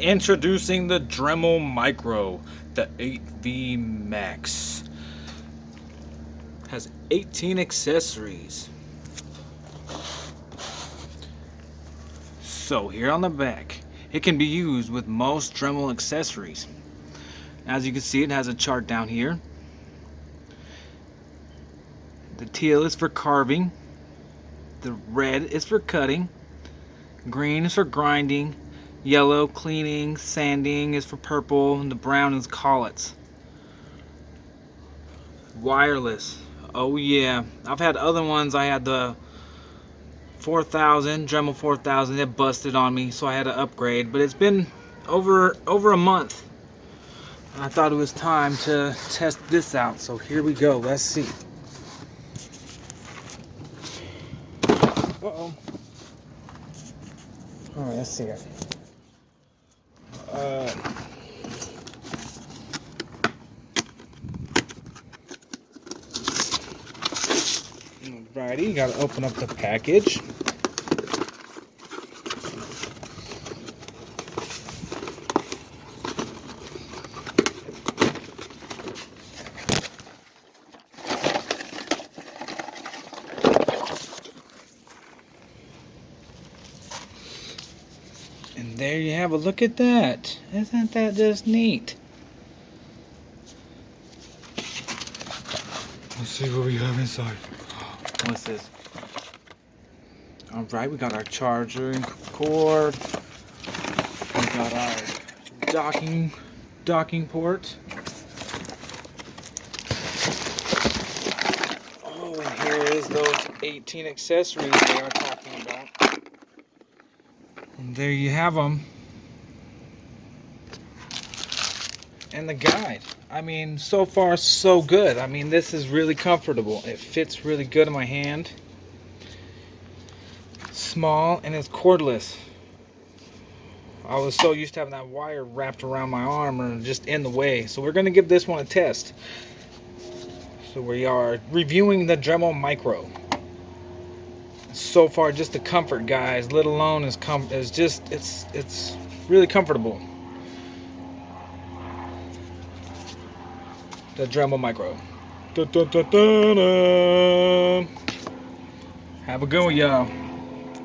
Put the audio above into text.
Introducing the Dremel Micro, the 8V Max. Has 18 accessories. So here on the back, it can be used with most Dremel accessories. As you can see, it has a chart down here. The teal is for carving, the red is for cutting, green is for grinding, yellow cleaning, sanding is for purple, and the brown is collets. Wireless. Oh yeah, I've had other ones. I had the 4000 Dremel 4000. It busted on me, so I had to upgrade. But it's been over a month. I thought it was time to test this out. So here we go. Let's see. Uh-oh. All right, let's see it. Alrighty, you gotta open up the package. And there you have a look at that. Isn't that just neat? Let's see what we have inside. What's this? Alright, we got our charger and cord. We got our docking port. Oh, and here is those 18 accessories they are talking about. And there you have them. And the guide. I mean, so far so good. I mean, this is really comfortable. It fits really good in my hand. Small, and it's cordless. I was so used to having that wire wrapped around my arm or just in the way. So we're going to give this one a test. So we are reviewing the Dremel Micro. So far, just the comfort, guys, let alone it's really comfortable. The Dremel Micro. Da, da, da, da, da. Have a good one, y'all.